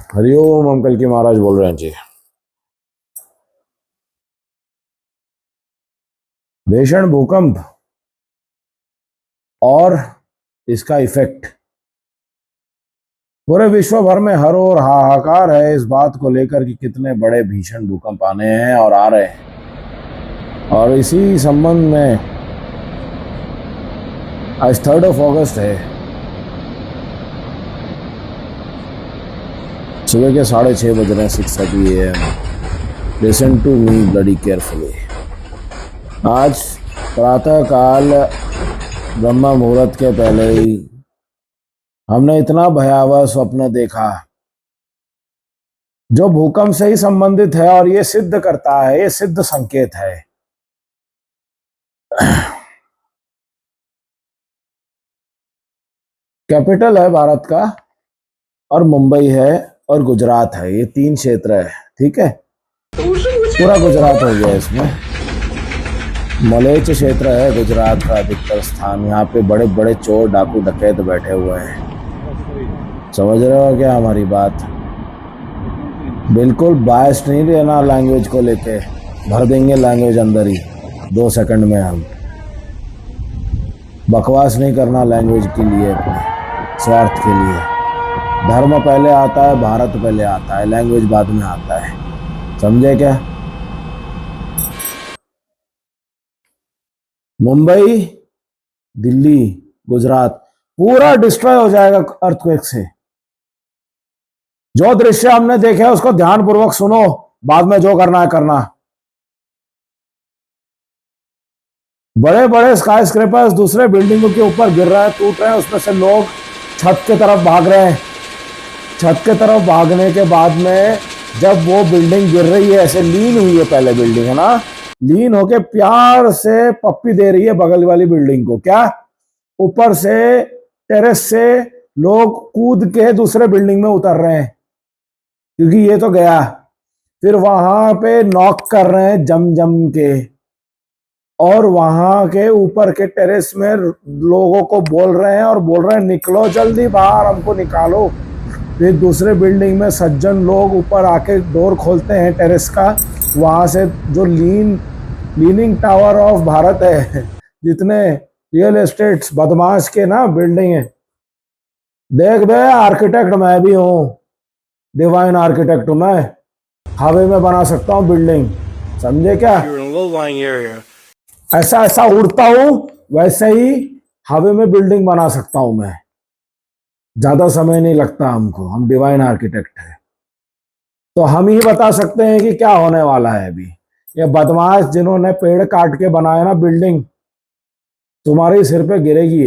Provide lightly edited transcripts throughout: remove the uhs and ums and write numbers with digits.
हरिओम, हम कल की महाराज बोल रहे हैं जी। भीषण भूकंप और इसका इफेक्ट पूरे विश्व भर में हर ओर हाहाकार है इस बात को लेकर कि कितने बड़े भीषण भूकंप आने हैं और आ रहे हैं। और इसी संबंध में आज 3 अगस्त है। सुबह के 6:30 बज रहे हैं, 6:30 AM। Listen to me bloody carefully. आज प्रातः काल ब्रह्म मुहूर्त के पहले ही हमने इतना भयावह स्वप्न देखा जो भूकंप से ही संबंधित है, और ये सिद्ध करता है, ये सिद्ध संकेत है। कैपिटल है भारत का, और मुंबई है, और गुजरात है। ये 3 क्षेत्र है, ठीक है। पूरा गुजरात हो गया इसमें। मलेच क्षेत्र है गुजरात का अधिकतर स्थान। यहाँ पे बड़े बड़े चोर डाकू डकैत बैठे हुए हैं। समझ रहे हो क्या हमारी बात? बिल्कुल बायस्ड नहीं रहना लैंग्वेज को लेके। भर देंगे लैंग्वेज अंदर ही 2 सेकंड में। हम बकवास नहीं करना लैंग्वेज के लिए, अपने स्वार्थ के लिए। धर्म पहले आता है, भारत पहले आता है, लैंग्वेज बाद में आता है। समझे क्या? मुंबई, दिल्ली, गुजरात पूरा डिस्ट्रॉय हो जाएगा अर्थक्वेक से। जो दृश्य हमने देखे उसको ध्यानपूर्वक सुनो, बाद में जो करना है करना। बड़े बड़े स्काई स्क्रेपर्स दूसरे बिल्डिंगों के ऊपर गिर रहे हैं, टूट रहे हैं। उसमें से लोग छत की तरफ भाग रहे हैं। छत की तरफ भागने के बाद में जब वो बिल्डिंग गिर रही है, ऐसे लीन हुई है पहले बिल्डिंग, है ना, लीन होके प्यार से पप्पी दे रही है बगल वाली बिल्डिंग को। क्या? ऊपर से टेरेस से लोग कूद के दूसरे बिल्डिंग में उतर रहे हैं, क्योंकि ये तो गया। फिर वहां पे नॉक कर रहे हैं जम जम के, और वहां के ऊपर के टेरेस में लोगों को बोल रहे हैं, और बोल रहे हैं निकलो जल्दी बाहर, हमको निकालो। फिर दूसरे बिल्डिंग में सज्जन लोग ऊपर आके डोर खोलते हैं टेरेस का। वहां से जो लीनिंग टावर ऑफ भारत है, जितने रियल एस्टेट्स बदमाश के ना बिल्डिंग है, देख बे आर्किटेक्ट मैं भी हूँ, डिवाइन आर्किटेक्ट हूँ मैं। हवा में बना सकता हूँ बिल्डिंग, समझे क्या? ऐसा ऐसा उड़ता हूँ, वैसे ही हवा में बिल्डिंग बना सकता हूँ मैं। ज्यादा समय नहीं लगता हमको, हम डिवाइन आर्किटेक्ट है। तो हम ही बता सकते हैं कि क्या होने वाला है अभी। ये बदमाश जिन्होंने पेड़ काट के बनाया ना बिल्डिंग, तुम्हारे सिर पे गिरेगी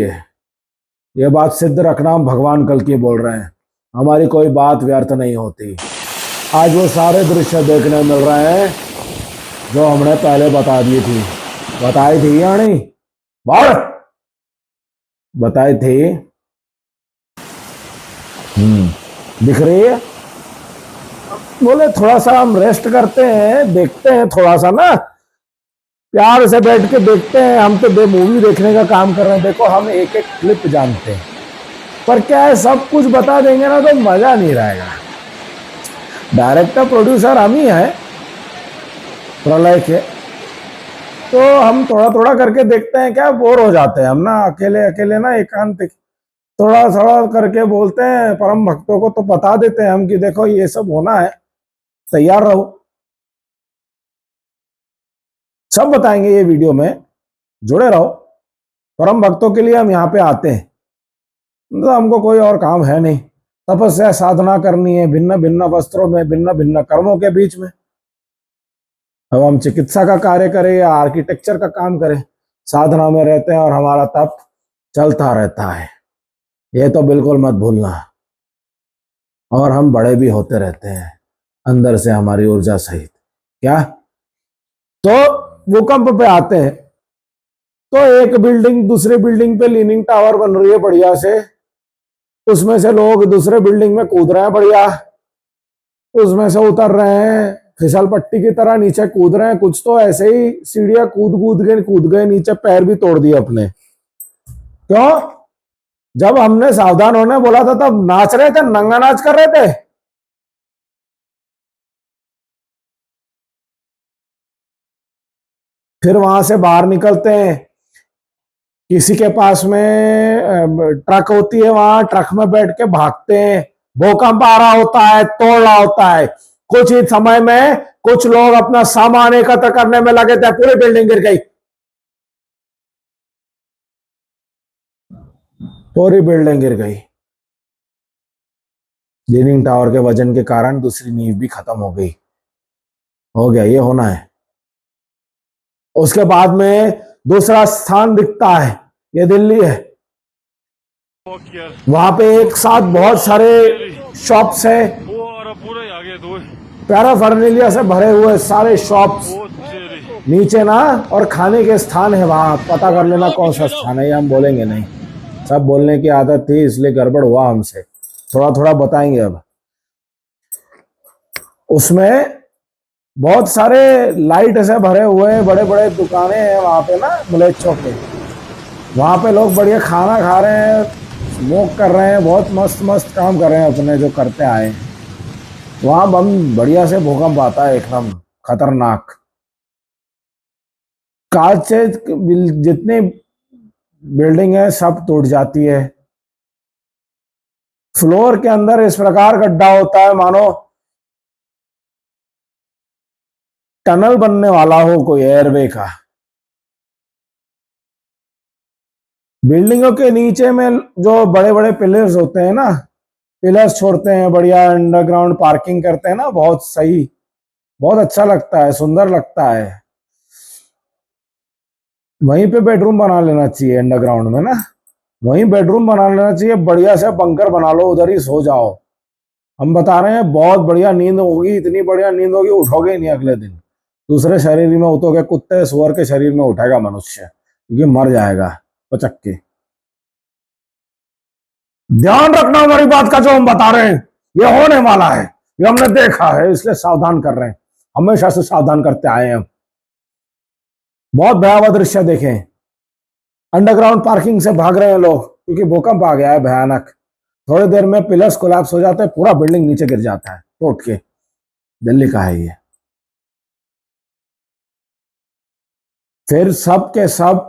ये बात सिद्ध रखना। हम भगवान कल की बोल रहे हैं, हमारी कोई बात व्यर्थ नहीं होती। आज वो सारे दृश्य देखने मिल रहे हैं जो हमने पहले बताई थी या नहीं? बोल, बताई थी। दिख रही है? बोले थोड़ा सा हम रेस्ट करते हैं, देखते हैं थोड़ा सा ना, प्यार से बैठ के देखते हैं। हम तो मूवी देखने का काम कर रहे हैं। देखो हम एक एक क्लिप जानते हैं, पर क्या है, सब कुछ बता देंगे ना तो मजा नहीं रहेगा। डायरेक्टर प्रोड्यूसर हम ही है प्रलय के, तो हम थोड़ा थोड़ा करके देखते हैं। क्या बोर हो जाते हैं हम ना, अकेले अकेले ना, एकांत थोड़ा थोड़ा करके बोलते हैं। परम भक्तों को तो बता देते हैं हम कि देखो ये सब होना है, तैयार रहो। सब बताएंगे ये वीडियो में, जुड़े रहो। परम भक्तों के लिए हम यहाँ पे आते हैं, तो हमको कोई और काम है नहीं। तपस्या साधना करनी है भिन्न भिन्न वस्त्रों में, भिन्न भिन्न कर्मों के बीच में। अब हम चिकित्सा का कार्य करें या आर्किटेक्चर का काम करें, साधना में रहते हैं और हमारा तप चलता रहता है। ये तो बिल्कुल मत भूलना। और हम बड़े भी होते रहते हैं अंदर से, हमारी ऊर्जा सहित। क्या? तो भूकंप पे आते हैं, तो एक बिल्डिंग दूसरे बिल्डिंग पे लीनिंग टावर बन रही है बढ़िया से। उसमें से लोग दूसरे बिल्डिंग में कूद रहे हैं बढ़िया, उसमें से उतर रहे हैं फिसल पट्टी की तरह नीचे कूद रहे हैं। कुछ तो ऐसे ही सीढ़ियां कूद गए नीचे, पैर भी तोड़ दिए अपने। क्यों? जब हमने सावधान होने बोला था तब नाच रहे थे, नंगा नाच कर रहे थे। फिर वहां से बाहर निकलते हैं, किसी के पास में ट्रक होती है, वहां ट्रक में बैठ के भागते हैं। भूकंप आ रहा होता है, तोड़ रहा होता है, कुछ ही समय में कुछ लोग अपना सामान एकत्र करने में लगे थे, पूरी बिल्डिंग गिर गई, पूरी बिल्डिंग गिर गई। लीनिंग टावर के वजन के कारण दूसरी नींव भी खत्म हो गई। हो गया, ये होना है। उसके बाद में दूसरा स्थान दिखता है, ये दिल्ली है। वहां पे एक साथ बहुत सारे शॉप्स है, पैराफर्नेलिया से भरे हुए सारे शॉप्स नीचे ना, और खाने के स्थान है वहां। पता कर लेना कौन सा स्थान है, ये हम बोलेंगे नहीं, सब बोलने की आदत थी इसलिए गड़बड़ हुआ हमसे, थोड़ा थोड़ा बताएंगे अब। उसमें बहुत सारे लाइट से भरे हुए बड़े बड़े दुकानें हैं वहां पे ना, मलेच चौक पे। वहां पे लोग बढ़िया खाना खा रहे हैं, स्मोक कर रहे हैं, बहुत मस्त मस्त काम कर रहे हैं अपने जो करते आए हैं। वहां बम बढ़िया से भूकंप आता है, एकदम खतरनाक। कांच से जितनी बिल्डिंग है सब टूट जाती है। फ्लोर के अंदर इस प्रकार गड्ढा होता है मानो टनल बनने वाला हो कोई एयरवे का। बिल्डिंगों के नीचे में जो बड़े बड़े पिलर्स होते हैं ना, पिलर्स छोड़ते हैं, बढ़िया अंडरग्राउंड पार्किंग करते हैं ना, बहुत सही, बहुत अच्छा लगता है, सुंदर लगता है। वहीं पे बेडरूम बना लेना चाहिए अंडरग्राउंड में ना, वहीं बेडरूम बना लेना चाहिए, बढ़िया से बंकर बना लो, उधर ही सो जाओ। हम बता रहे हैं बहुत बढ़िया नींद होगी, इतनी बढ़िया नींद होगी उठोगे ही नहीं अगले दिन, दूसरे शरीर में उठोगे, कुत्ते सुअर के शरीर में उठेगा मनुष्य, क्योंकि मर जाएगा पचक के। ध्यान रखना हमारी बात का, जो हम बता रहे हैं ये होने वाला है, ये हमने देखा है, इसलिए सावधान कर रहे हैं, हमेशा से सावधान करते आए हैं। बहुत भयावह दृश्य देखें, अंडरग्राउंड पार्किंग से भाग रहे हैं लोग, क्योंकि भूकंप आ गया है भयानक। थोड़ी देर में पिलर्स कोलैप्स हो जाते हैं, पूरा बिल्डिंग नीचे गिर जाता है टूट के। दिल्ली का है ये। फिर सब के सब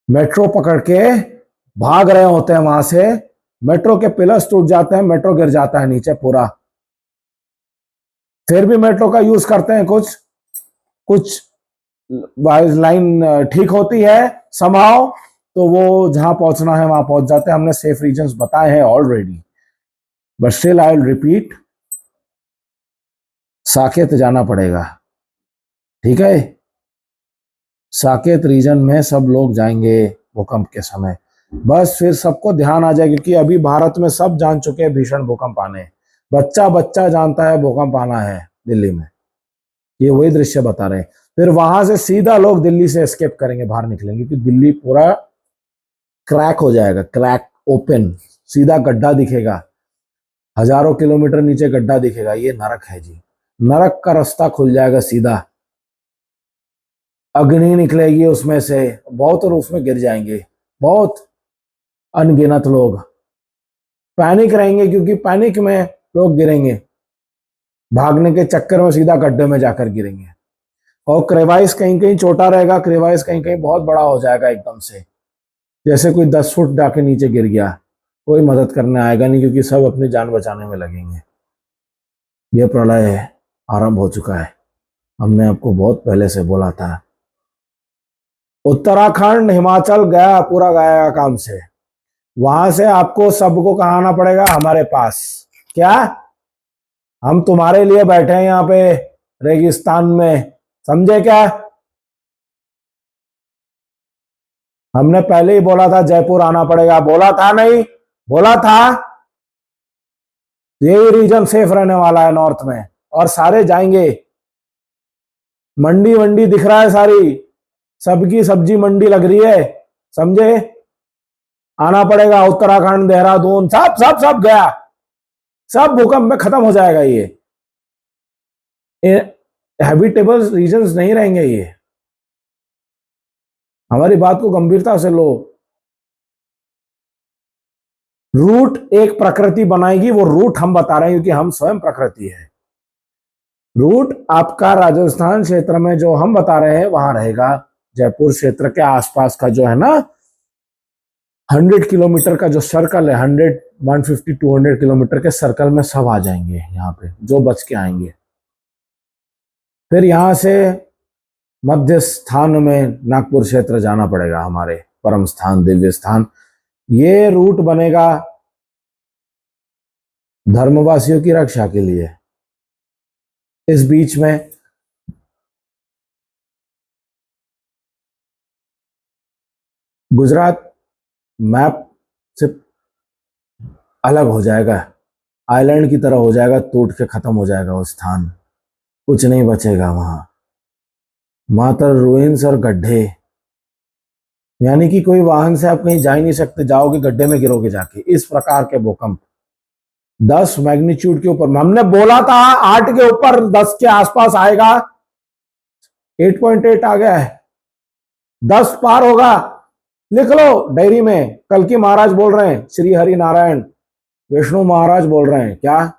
मेट्रो पकड़ के भाग रहे होते हैं वहां से, मेट्रो के पिलर्स टूट जाते हैं, मेट्रो गिर जाता है नीचे पूरा। फिर भी मेट्रो का यूज करते हैं, कुछ कुछ लाइन ठीक होती है समहाउ, तो वो जहां पहुंचना है वहां पहुंच जाते हैं। हमने सेफ रीजन्स बताए हैं already, but still I will repeat, Saket जाना पड़ेगा, ठीक है। साकेत रीजन में सब लोग जाएंगे भूकंप के समय, बस फिर सबको ध्यान आ जाए, क्योंकि अभी भारत में सब जान चुके हैं भीषण भूकंप आने, बच्चा बच्चा जानता है भूकंप आना है दिल्ली में, ये वही दृश्य बता रहे हैं। फिर वहां से सीधा लोग दिल्ली से एस्केप करेंगे, बाहर निकलेंगे, क्योंकि दिल्ली पूरा क्रैक हो जाएगा, क्रैक ओपन, सीधा गड्ढा दिखेगा, हजारों किलोमीटर नीचे गड्ढा दिखेगा, ये नरक है जी, नरक का रास्ता खुल जाएगा सीधा। अग्नि निकलेगी उसमें से, बहुत और उसमें गिर जाएंगे बहुत अनगिनत लोग, पैनिक रहेंगे, क्योंकि पैनिक में लोग गिरेंगे, भागने के चक्कर में सीधा गड्ढे में जाकर गिरेंगे। और क्रेवाइस कहीं कहीं छोटा रहेगा, क्रेवाइस कहीं कहीं बहुत बड़ा हो जाएगा एकदम से, जैसे कोई 10 फुट जाके नीचे गिर गया, कोई मदद करने आएगा नहीं, क्योंकि सब अपनी जान बचाने में लगेंगे। यह प्रलय आरंभ हो चुका है, हमने आपको बहुत पहले से बोला था। उत्तराखंड हिमाचल गया, पूरा गया काम से, वहां से आपको सबको कहाँ आना पड़ेगा, हमारे पास। क्या, हम तुम्हारे लिए बैठे हैं यहाँ पे रेगिस्तान में, समझे क्या। हमने पहले ही बोला था जयपुर आना पड़ेगा, बोला था नहीं, बोला था। यही रीजन सेफ रहने वाला है नॉर्थ में, और सारे जाएंगे। मंडी वंडी दिख रहा है सारी, सबकी सब्जी मंडी लग रही है, समझे। आना पड़ेगा, उत्तराखंड देहरादून सब सब सब गया, सब भूकंप में खत्म हो जाएगा। ये हैबिटेबल रीजन्स नहीं रहेंगे, ये हमारी बात को गंभीरता से लो। रूट एक प्रकृति बनाएगी, वो रूट हम बता रहे हैं, क्योंकि हम स्वयं प्रकृति है। रूट आपका राजस्थान क्षेत्र में जो हम बता रहे हैं वहां रहेगा। जयपुर क्षेत्र के आसपास का जो है ना 100 किलोमीटर का जो सर्कल है, 100, 150, 200 किलोमीटर के सर्कल में सब आ जाएंगे यहाँ पे, जो बच के आएंगे। फिर यहां से मध्य स्थान में नागपुर क्षेत्र जाना पड़ेगा, हमारे परम स्थान, दिव्य स्थान। ये रूट बनेगा धर्मवासियों की रक्षा के लिए। इस बीच में गुजरात मैप से अलग हो जाएगा, आइलैंड की तरह हो जाएगा, टूट के खत्म हो जाएगा वो स्थान, कुछ नहीं बचेगा वहां, मात्र रुइंस और गड्ढे। यानी कि कोई वाहन से आप कहीं जा ही नहीं सकते, जाओगे गड्ढे में गिरोगे जाके। इस प्रकार के भूकंप 10 मैग्नीट्यूड के ऊपर, हमने बोला था 8 के ऊपर, 10 के आसपास आएगा, 8.8 आ गया है, 10 पार होगा। लिख लो डायरी में, कल की महाराज बोल रहे हैं, श्री हरि नारायण विष्णु महाराज बोल रहे हैं क्या,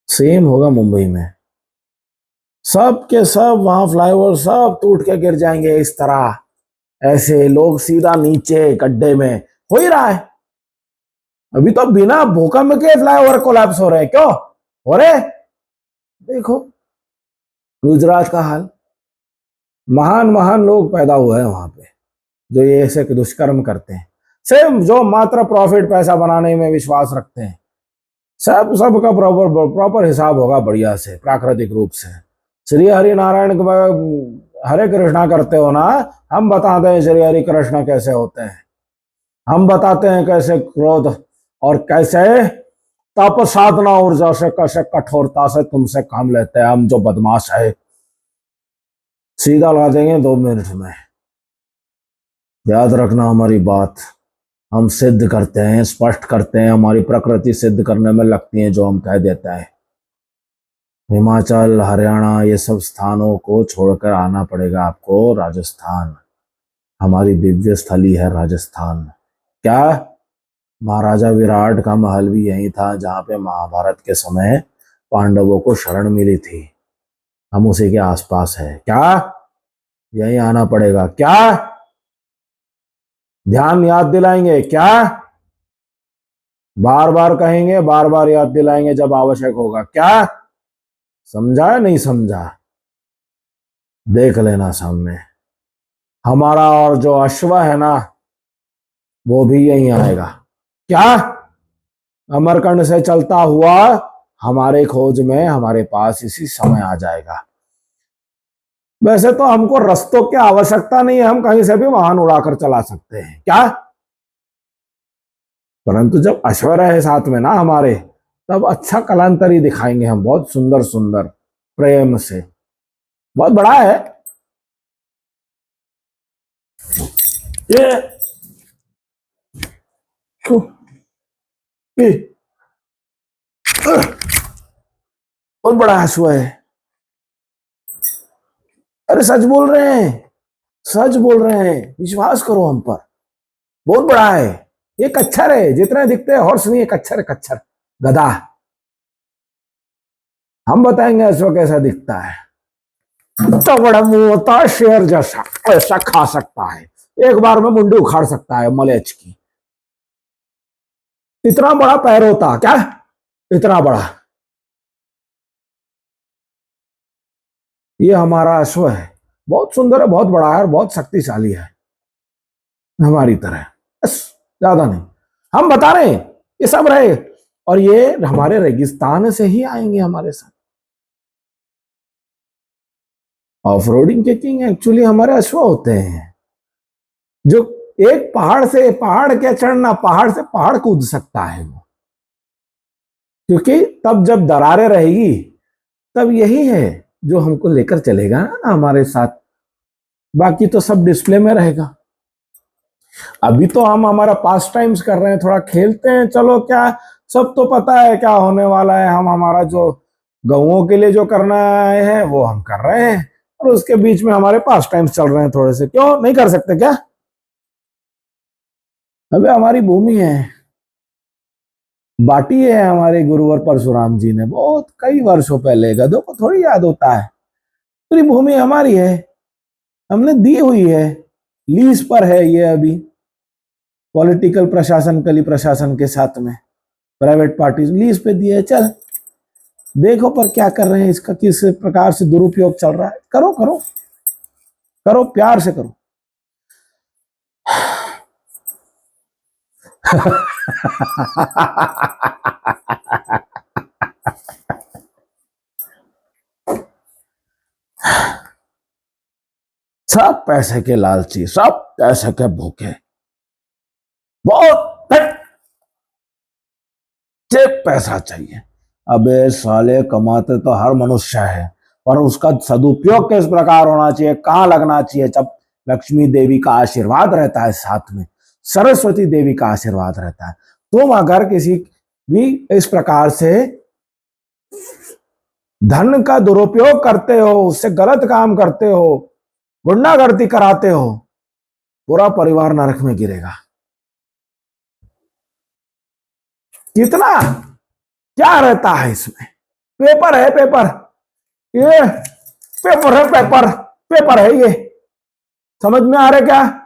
सेम होगा मुंबई में। सब के सब वहां फ्लाईओवर सब टूट के गिर जाएंगे इस तरह, ऐसे लोग सीधा नीचे गड्ढे में। हो ही रहा है अभी तो, बिना भूकंप के फ्लाईओवर कोलैप्स हो रहे हैं, क्यों हो रहे? देखो गुजरात का हाल, महान महान लोग पैदा हुए हैं वहां पे, जो ये ऐसे दुष्कर्म करते हैं, सिर्फ जो मात्र प्रॉफिट, पैसा बनाने में विश्वास रखते हैं। सबका प्रॉपर प्रॉपर हिसाब होगा बढ़िया से, प्राकृतिक रूप से। श्री हरि नारायण हरे कृष्णा करते हो ना, हम बताते हैं श्री हरि कृष्ण कैसे होते हैं, हम बताते हैं कैसे क्रोध और कैसे तप साधना ऊर्जा से, कैसे कठोरता से तुमसे काम लेते हैं हम, जो बदमाश है। सीधा ला देंगे 2 मिनट में, याद रखना हमारी बात। हम सिद्ध करते हैं, स्पष्ट करते हैं, हमारी प्रकृति सिद्ध करने में लगती है जो हम कह देते हैं। हिमाचल, हरियाणा, ये सब स्थानों को छोड़कर आना पड़ेगा आपको राजस्थान। हमारी दिव्य स्थली है राजस्थान। क्या महाराजा विराट का महल भी यही था, जहां पे महाभारत के समय पांडवों को शरण मिली थी, हम उसी के आसपास है। क्या यही आना पड़ेगा? क्या ध्यान याद दिलाएंगे? क्या बार बार कहेंगे, बार बार याद दिलाएंगे जब आवश्यक होगा? क्या समझा या नहीं समझा? देख लेना सामने हमारा, और जो अश्व है ना वो भी यही आएगा। क्या अमरकंड से चलता हुआ हमारे खोज में, हमारे पास इसी समय आ जाएगा। वैसे तो हमको रस्तों की आवश्यकता नहीं है, हम कहीं से भी वाहन उड़ाकर चला सकते हैं। क्या परंतु जब अश्व है साथ में ना हमारे, तब अच्छा कलांतरी दिखाएंगे हम, बहुत सुंदर सुंदर, प्रेम से। बहुत बड़ा है ये, बहुत बड़ा अश्व है। अरे सच बोल रहे हैं, सच बोल रहे हैं, विश्वास करो हम पर, बहुत बड़ा है। ये कच्छर है, जितने दिखते हैं हॉर्स नहीं है, कच्छर है, कच्छर, गधा। हम बताएंगे अश्व कैसा दिखता है। तो बड़ा मुंह होता है शेर जैसा, ऐसा खा सकता है, एक बार में मुंडी उखाड़ सकता है मलेच की। इतना बड़ा पैर होता, क्या इतना बड़ा। ये हमारा अश्व है, बहुत सुंदर है, बहुत बड़ा है, बहुत शक्तिशाली है, हमारी तरह, बस ज्यादा नहीं। हम बता रहे हैं ये सब रहे, और ये हमारे रेगिस्तान से ही आएंगे हमारे साथ। ऑफ रोडिंग के किंग एक्चुअली हमारे अश्व होते हैं, जो एक पहाड़ से पहाड़ क्या चढ़ना, पहाड़ से पहाड़ कूद सकता है वो, क्योंकि तब जब दरारें रहेगी तब यही है जो हमको लेकर चलेगा ना हमारे साथ, बाकी तो सब डिस्प्ले में रहेगा। अभी तो हम हमारा पास टाइम्स कर रहे हैं, थोड़ा खेलते हैं, चलो क्या, सब तो पता है क्या होने वाला है। हम हमारा जो गौओं के लिए जो करना है वो हम कर रहे हैं, और उसके बीच में हमारे पास टाइम्स चल रहे हैं थोड़े से, क्यों नहीं कर सकते क्या? अबे हमारी भूमि है, बांटी है हमारे गुरुवर परशुराम जी ने बहुत कई वर्षों पहले। गधों को थोड़ी याद होता है, पूरी भूमि हमारी है, हमने दी हुई है, लीज पर है ये अभी। पॉलिटिकल प्रशासन, कली प्रशासन के साथ में प्राइवेट पार्टी लीज पे दी है। चल देखो पर क्या कर रहे हैं, इसका किस प्रकार से दुरुपयोग चल रहा है। करो करो करो, प्यार से करो। सब पैसे के लालची, सब पैसे के भूखे, बहुत पैसा चाहिए। अबे साले, कमाते तो हर मनुष्य है, पर उसका सदुपयोग किस प्रकार होना चाहिए, कहां लगना चाहिए। जब लक्ष्मी देवी का आशीर्वाद रहता है साथ में, सरस्वती देवी का आशीर्वाद रहता है। तुम अगर किसी भी इस प्रकार से धन का दुरुपयोग करते हो, उससे गलत काम करते हो, गुंडागर्दी कराते हो, पूरा परिवार नरक में गिरेगा। कितना क्या रहता है इसमें, पेपर है पेपर, ये पेपर है पेपर, पेपर है ये, समझ में आ रहा है क्या।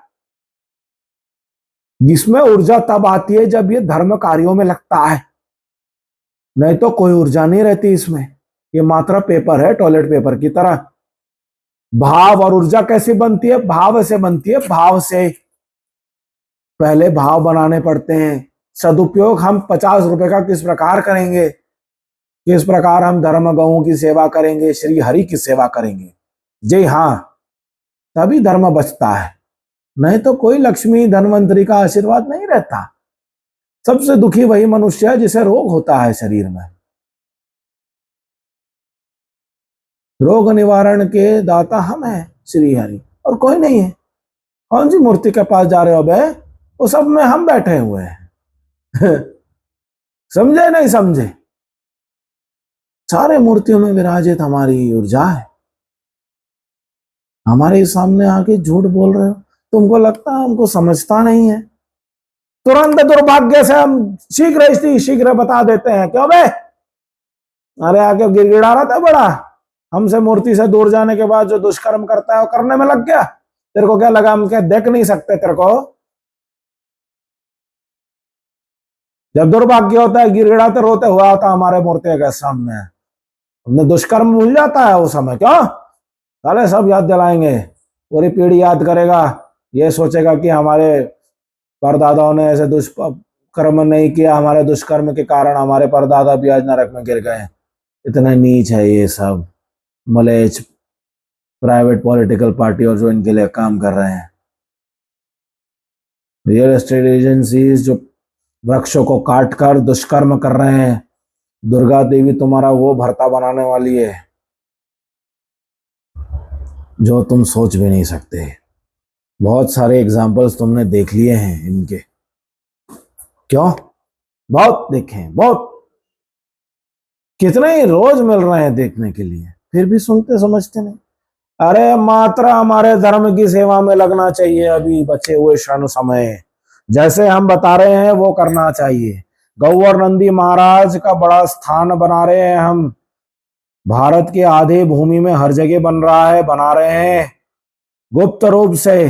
जिसमें ऊर्जा तब आती है जब ये धर्म कार्यों में लगता है, नहीं तो कोई ऊर्जा नहीं रहती इसमें। ये मात्र पेपर है, टॉयलेट पेपर की तरह। भाव और ऊर्जा कैसे बनती है, भाव से बनती है, भाव से। पहले भाव बनाने पड़ते हैं। सदुपयोग हम 50 रुपए का किस प्रकार करेंगे, किस प्रकार हम धर्म गौं की सेवा करेंगे, श्री हरि की सेवा करेंगे, जी हाँ, तभी धर्म बचता है। नहीं तो कोई लक्ष्मी धनवंतरी का आशीर्वाद नहीं रहता। सबसे दुखी वही मनुष्य है जिसे रोग होता है शरीर में। रोग निवारण के दाता हम हैं श्री हरि, और कोई नहीं है। कौन सी मूर्ति के पास जा रहे हो बे, वो सब में हम बैठे हुए हैं। समझे नहीं समझे, सारे मूर्तियों में विराजित हमारी ऊर्जा है। हमारे सामने आके झूठ बोल रहे हो, तुमको लगता है हमको समझता नहीं है। तुरंत दुर्भाग्य से हम शीघ्र बता देते हैं, क्यों बे, अरे आके गिड़गिड़ा रहा था बड़ा, हमसे मूर्ति से दूर जाने के बाद जो दुष्कर्म करता है वो करने में लग गया। तेरे को क्या लगा हम क्या देख नहीं सकते तेरे को। जब दुर्भाग्य होता है, गिड़गिड़ाते रोते हुआ होता हमारे मूर्ति के सामने, हमने दुष्कर्म भूल जाता है उस समय। क्यों, साले सब याद दिलाएंगे, पूरी पीढ़ी याद करेगा, ये सोचेगा कि हमारे परदादाओं ने ऐसे दुष्कर्म नहीं किया, हमारे दुष्कर्म के कारण हमारे परदादा भी आज नरक में गिर गए। इतना नीच है ये सब मलेच प्राइवेट पॉलिटिकल पार्टी और जो इनके लिए काम कर रहे हैं। रियल एस्टेट एजेंसीज जो वृक्षों को काट कर दुष्कर्म कर रहे हैं, दुर्गा देवी तुम्हारा वो भरता बनाने वाली है जो तुम सोच भी नहीं सकते। बहुत सारे एग्जाम्पल्स तुमने देख लिए हैं इनके, क्यों, बहुत देखे हैं, बहुत, कितने ही रोज मिल रहे हैं देखने के लिए, फिर भी सुनते समझते नहीं। अरे मात्र हमारे धर्म की सेवा में लगना चाहिए अभी बचे हुए क्षण समय, जैसे हम बता रहे हैं वो करना चाहिए। गौ और नंदी महाराज का बड़ा स्थान बना रहे हैं हम, भारत के आधे भूमि में हर जगह बन रहा है, बना रहे हैं गुप्त रूप से,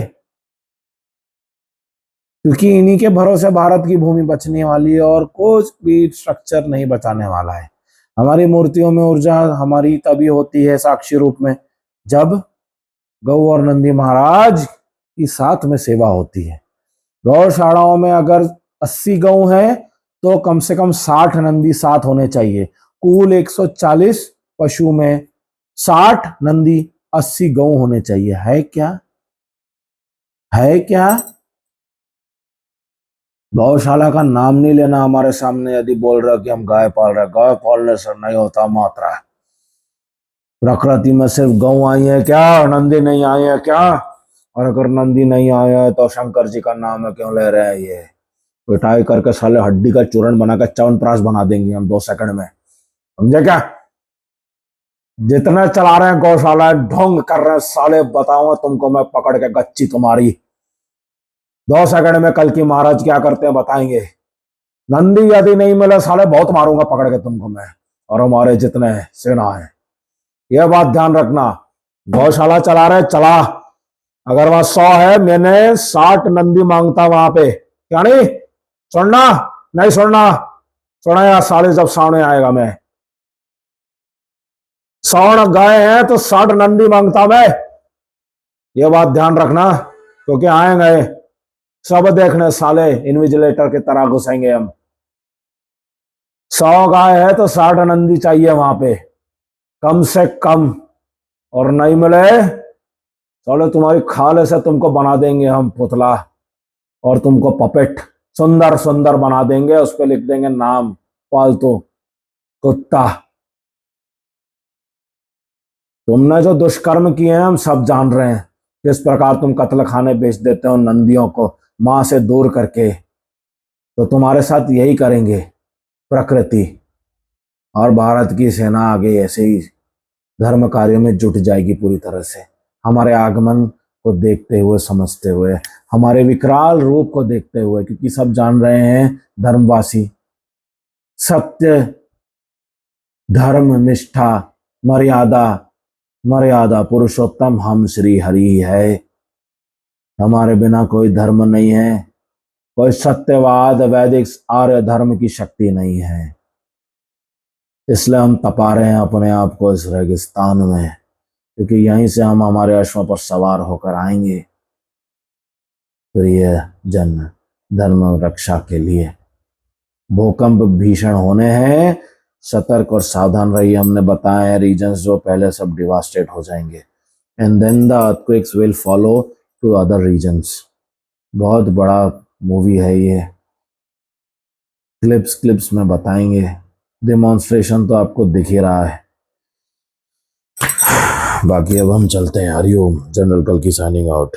क्योंकि इन्हीं के भरोसे भारत की भूमि बचने वाली है और कुछ भी स्ट्रक्चर नहीं बचाने वाला है। हमारी मूर्तियों में ऊर्जा हमारी तभी होती है साक्षी रूप में जब गौ और नंदी महाराज की साथ में सेवा होती है। गौशालाओं में अगर 80 गौ हैं तो कम से कम 60 नंदी साथ होने चाहिए। कुल 140 पशु में 60 नंदी 80 गौ होने चाहिए। है क्या, है क्या। गौशाला का नाम नहीं लेना हमारे सामने यदि बोल रहे हो कि हम गाय पाल रहे, गाय पालने से नहीं होता मात्रा। प्रकृति में सिर्फ गौ आई है क्या, नंदी नहीं आई है क्या, और अगर नंदी नहीं आया है तो शंकर जी का नाम है क्यों ले रहे हैं। ये पिटाई करके साले हड्डी का चूर्ण बनाकर च्यवनप्राश बना देंगे हम 2 सेकंड में, समझे क्या। जितने चला रहे हैं गौशाला ढोंग कर रहे हैं साले, बताऊंगा तुमको मैं पकड़ के गच्ची तुम्हारी। 2 सेकंड में कल की महाराज क्या करते हैं बताएंगे। नंदी यदि नहीं मिले साले बहुत मारूंगा पकड़ के तुमको मैं, और हमारे जितने सेना है। यह बात ध्यान रखना। गौशाला चला रहे चला, अगर वहां 100 है, मैंने 60 नंदी मांगता वहां पे, क्या नहीं छोड़ना, नहीं छोड़ना, छोड़ा यार साले जब सामने आएगा मैं। 100 गाय हैं तो 60 नंदी मांगता मैं, ये बात ध्यान रखना, क्योंकि आएंगे सब देखने साले, इन्विजिलेटर की तरह घुसेंगे हम। 100 गाय है तो 60 नंदी चाहिए वहां पे कम से कम, और नहीं मिले साले तुम्हारी खाल से तुमको बना देंगे हम पुतला, और तुमको पपेट सुंदर सुंदर बना देंगे, उस पर लिख देंगे नाम पालतू कुत्ता। तुमने जो दुष्कर्म किए हैं हम सब जान रहे हैं, किस प्रकार तुम कत्ल खाने बेच देते हो नंदियों को मां से दूर करके, तो तुम्हारे साथ यही करेंगे प्रकृति। और भारत की सेना आगे ऐसे ही धर्म कार्यों में जुट जाएगी पूरी तरह से, हमारे आगमन को देखते हुए, समझते हुए, हमारे विकराल रूप को देखते हुए, क्योंकि सब जान रहे हैं धर्मवासी, सत्य, धर्म, निष्ठा, मर्यादा, मर्यादा पुरुषोत्तम हम श्री हरि है। हमारे बिना कोई धर्म नहीं है, कोई सत्यवाद वैदिक आर्य धर्म की शक्ति नहीं है। इसलिए हम तपा रहे हैं अपने आप को इस रेगिस्तान में, क्योंकि यहीं से हम हमारे अश्वों पर सवार होकर आएंगे प्रिय जन धर्म रक्षा के लिए। भूकंप भीषण होने हैं, सतर्क और सावधान रहिए। हमने बताया है रीजन्स जो पहले सब डिवास्टेट हो जाएंगे, and then the earthquakes will follow to other regions. बहुत बड़ा मूवी है ये, क्लिप्स में बताएंगे, डेमोन्स्ट्रेशन तो आपको दिख ही रहा है। बाकी अब हम चलते हैं। हरिओम। जनरल कल्कि साइनिंग आउट।